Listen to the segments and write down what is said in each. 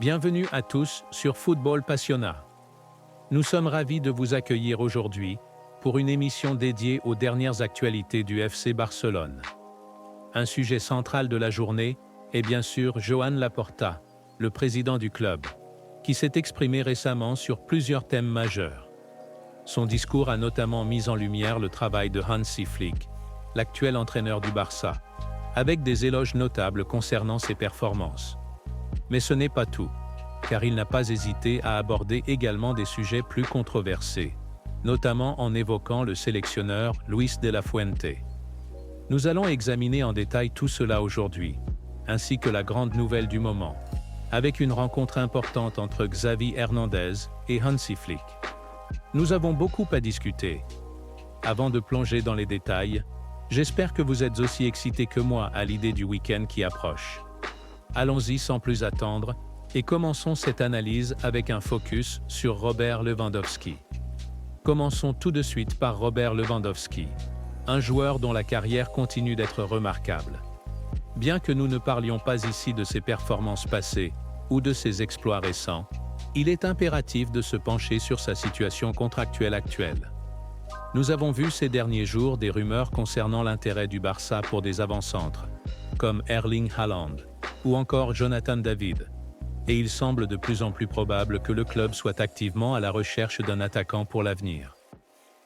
Bienvenue à tous sur Football Passionna. Nous sommes ravis de vous accueillir aujourd'hui pour une émission dédiée aux dernières actualités du FC Barcelone. Un sujet central de la journée est bien sûr Joan Laporta, le président du club, qui s'est exprimé récemment sur plusieurs thèmes majeurs. Son discours a notamment mis en lumière le travail de Hansi Flick, l'actuel entraîneur du Barça, avec des éloges notables concernant ses performances. Mais ce n'est pas tout, car il n'a pas hésité à aborder également des sujets plus controversés, notamment en évoquant le sélectionneur Luis de la Fuente. Nous allons examiner en détail tout cela aujourd'hui, ainsi que la grande nouvelle du moment, avec une rencontre importante entre Xavi Hernandez et Hansi Flick. Nous avons beaucoup à discuter. Avant de plonger dans les détails, j'espère que vous êtes aussi excités que moi à l'idée du week-end qui approche. Allons-y sans plus attendre et commençons cette analyse avec un focus sur Robert Lewandowski. Commençons tout de suite par Robert Lewandowski, un joueur dont la carrière continue d'être remarquable. Bien que nous ne parlions pas ici de ses performances passées ou de ses exploits récents, il est impératif de se pencher sur sa situation contractuelle actuelle. Nous avons vu ces derniers jours des rumeurs concernant l'intérêt du Barça pour des avant-centres, comme Erling Haaland ou encore Jonathan David, et il semble de plus en plus probable que le club soit activement à la recherche d'un attaquant pour l'avenir.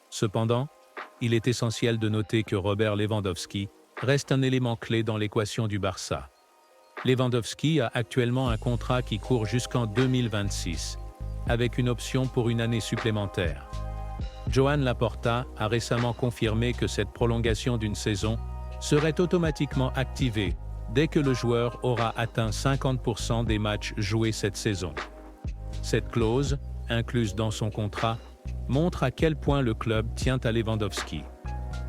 Cependant, il est essentiel de noter que Robert Lewandowski reste un élément clé dans l'équation du Barça. Lewandowski a actuellement un contrat qui court jusqu'en 2026, avec une option pour une année supplémentaire. Joan Laporta a récemment confirmé que cette prolongation d'une saison serait automatiquement activée dès que le joueur aura atteint 50% des matchs joués cette saison. Cette clause, incluse dans son contrat, montre à quel point le club tient à Lewandowski.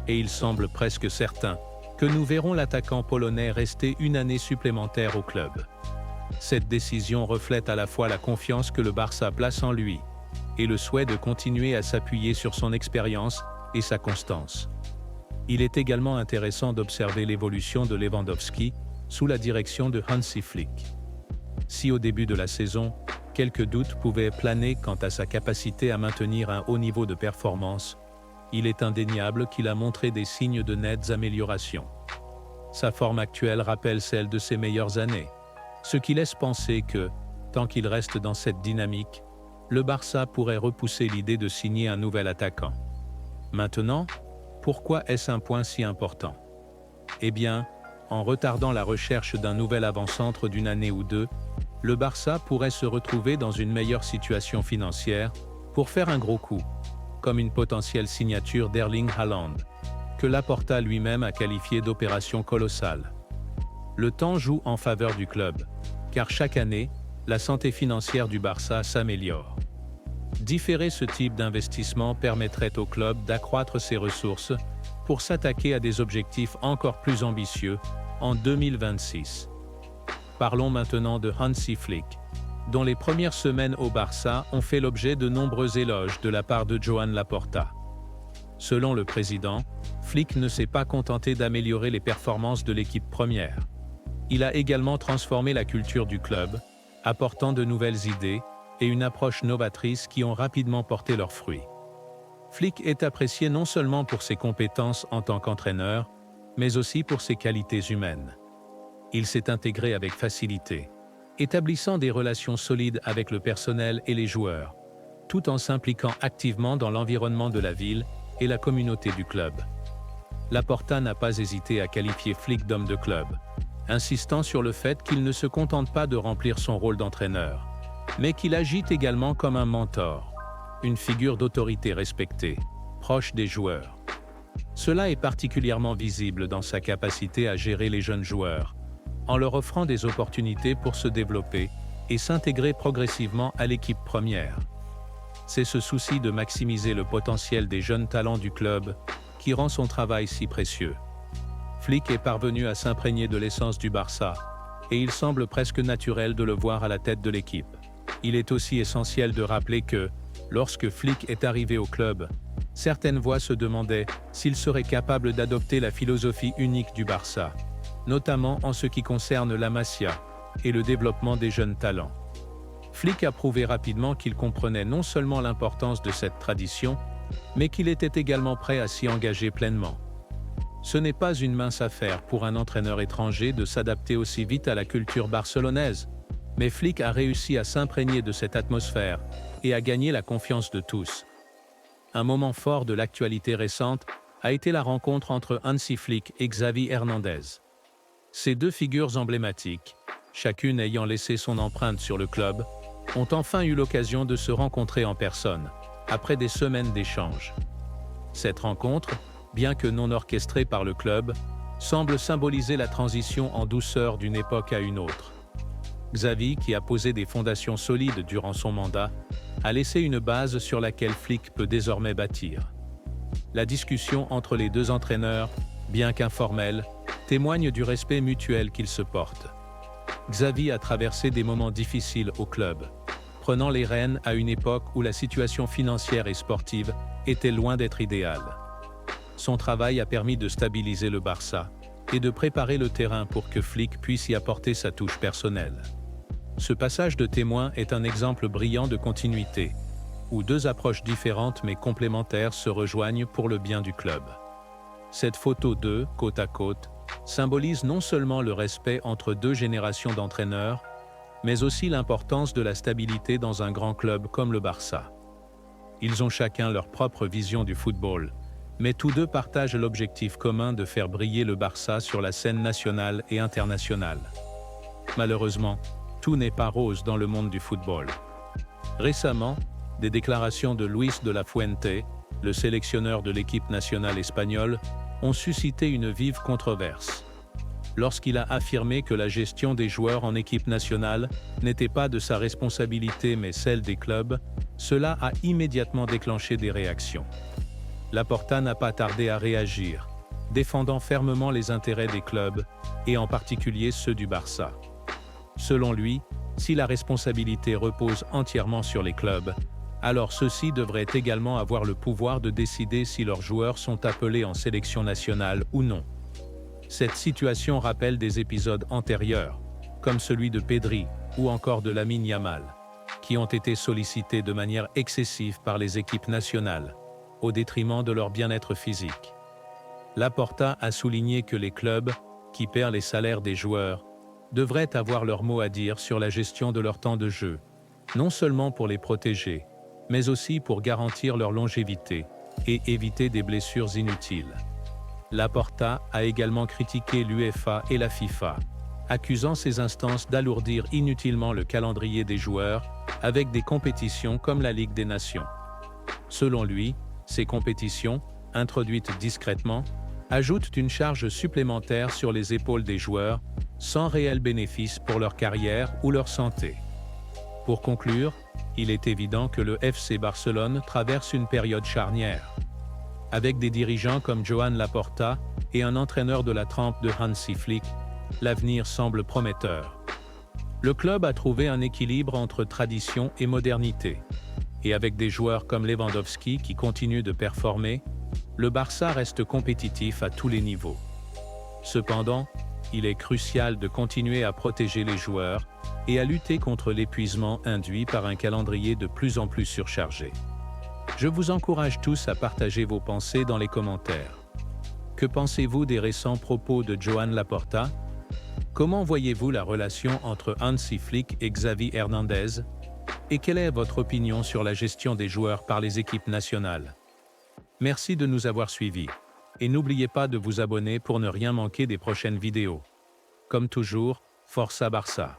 Et il semble presque certain que nous verrons l'attaquant polonais rester une année supplémentaire au club. Cette décision reflète à la fois la confiance que le Barça place en lui et le souhait de continuer à s'appuyer sur son expérience et sa constance. Il est également intéressant d'observer l'évolution de Lewandowski sous la direction de Hansi Flick. Si au début de la saison, quelques doutes pouvaient planer quant à sa capacité à maintenir un haut niveau de performance, il est indéniable qu'il a montré des signes de nettes améliorations. Sa forme actuelle rappelle celle de ses meilleures années, ce qui laisse penser que, tant qu'il reste dans cette dynamique, le Barça pourrait repousser l'idée de signer un nouvel attaquant. Maintenant, pourquoi est-ce un point si important? Eh bien, en retardant la recherche d'un nouvel avant-centre d'une année ou deux, le Barça pourrait se retrouver dans une meilleure situation financière pour faire un gros coup, comme une potentielle signature d'Erling Haaland, que Laporta lui-même a qualifié d'opération colossale. Le temps joue en faveur du club, car chaque année, la santé financière du Barça s'améliore. Différer ce type d'investissement permettrait au club d'accroître ses ressources pour s'attaquer à des objectifs encore plus ambitieux en 2026. Parlons maintenant de Hansi Flick, dont les premières semaines au Barça ont fait l'objet de nombreux éloges de la part de Joan Laporta. Selon le président, Flick ne s'est pas contenté d'améliorer les performances de l'équipe première. Il a également transformé la culture du club, apportant de nouvelles idées et une approche novatrice qui ont rapidement porté leurs fruits. Flick est apprécié non seulement pour ses compétences en tant qu'entraîneur, mais aussi pour ses qualités humaines. Il s'est intégré avec facilité, établissant des relations solides avec le personnel et les joueurs, tout en s'impliquant activement dans l'environnement de la ville et la communauté du club. Laporta n'a pas hésité à qualifier Flick d'homme de club, insistant sur le fait qu'il ne se contente pas de remplir son rôle d'entraîneur, mais qu'il agit également comme un mentor, une figure d'autorité respectée, proche des joueurs. Cela est particulièrement visible dans sa capacité à gérer les jeunes joueurs, en leur offrant des opportunités pour se développer et s'intégrer progressivement à l'équipe première. C'est ce souci de maximiser le potentiel des jeunes talents du club qui rend son travail si précieux. Flick est parvenu à s'imprégner de l'essence du Barça, et il semble presque naturel de le voir à la tête de l'équipe. Il est aussi essentiel de rappeler que, lorsque Flick est arrivé au club, certaines voix se demandaient s'il serait capable d'adopter la philosophie unique du Barça, notamment en ce qui concerne la Masia et le développement des jeunes talents. Flick a prouvé rapidement qu'il comprenait non seulement l'importance de cette tradition, mais qu'il était également prêt à s'y engager pleinement. Ce n'est pas une mince affaire pour un entraîneur étranger de s'adapter aussi vite à la culture barcelonaise, mais Flick a réussi à s'imprégner de cette atmosphère et à gagner la confiance de tous. Un moment fort de l'actualité récente a été la rencontre entre Hansi Flick et Xavi Hernandez. Ces deux figures emblématiques, chacune ayant laissé son empreinte sur le club, ont enfin eu l'occasion de se rencontrer en personne, après des semaines d'échanges. Cette rencontre, bien que non orchestrée par le club, semble symboliser la transition en douceur d'une époque à une autre. Xavi, qui a posé des fondations solides durant son mandat, a laissé une base sur laquelle Flick peut désormais bâtir. La discussion entre les deux entraîneurs, bien qu'informelle, témoigne du respect mutuel qu'ils se portent. Xavi a traversé des moments difficiles au club, prenant les rênes à une époque où la situation financière et sportive était loin d'être idéale. Son travail a permis de stabiliser le Barça et de préparer le terrain pour que Flick puisse y apporter sa touche personnelle. Ce passage de témoin est un exemple brillant de continuité, où deux approches différentes mais complémentaires se rejoignent pour le bien du club. Cette photo d'eux, côte à côte, symbolise non seulement le respect entre deux générations d'entraîneurs, mais aussi l'importance de la stabilité dans un grand club comme le Barça. Ils ont chacun leur propre vision du football, mais tous deux partagent l'objectif commun de faire briller le Barça sur la scène nationale et internationale. Malheureusement, tout n'est pas rose dans le monde du football. Récemment, des déclarations de Luis de la Fuente, le sélectionneur de l'équipe nationale espagnole, ont suscité une vive controverse. Lorsqu'il a affirmé que la gestion des joueurs en équipe nationale n'était pas de sa responsabilité mais celle des clubs, cela a immédiatement déclenché des réactions. Laporta n'a pas tardé à réagir, défendant fermement les intérêts des clubs, et en particulier ceux du Barça. Selon lui, si la responsabilité repose entièrement sur les clubs, alors ceux-ci devraient également avoir le pouvoir de décider si leurs joueurs sont appelés en sélection nationale ou non. Cette situation rappelle des épisodes antérieurs, comme celui de Pedri ou encore de Lamine Yamal, qui ont été sollicités de manière excessive par les équipes nationales, au détriment de leur bien-être physique. Laporta a souligné que les clubs, qui perdent les salaires des joueurs, devraient avoir leur mot à dire sur la gestion de leur temps de jeu, non seulement pour les protéger, mais aussi pour garantir leur longévité et éviter des blessures inutiles. Laporta a également critiqué l'UEFA et la FIFA, accusant ces instances d'alourdir inutilement le calendrier des joueurs avec des compétitions comme la Ligue des Nations. Selon lui, ces compétitions, introduites discrètement, ajoutent une charge supplémentaire sur les épaules des joueurs, sans réel bénéfice pour leur carrière ou leur santé. Pour conclure, il est évident que le FC Barcelone traverse une période charnière. Avec des dirigeants comme Joan Laporta et un entraîneur de la trempe de Hansi Flick, l'avenir semble prometteur. Le club a trouvé un équilibre entre tradition et modernité. Et avec des joueurs comme Lewandowski qui continuent de performer, le Barça reste compétitif à tous les niveaux. Cependant, il est crucial de continuer à protéger les joueurs et à lutter contre l'épuisement induit par un calendrier de plus en plus surchargé. Je vous encourage tous à partager vos pensées dans les commentaires. Que pensez-vous des récents propos de Joan Laporta? Comment voyez-vous la relation entre Hansi Flick et Xavi Hernandez? Et quelle est votre opinion sur la gestion des joueurs par les équipes nationales? Merci de nous avoir suivis. Et n'oubliez pas de vous abonner pour ne rien manquer des prochaines vidéos. Comme toujours, Força Barça!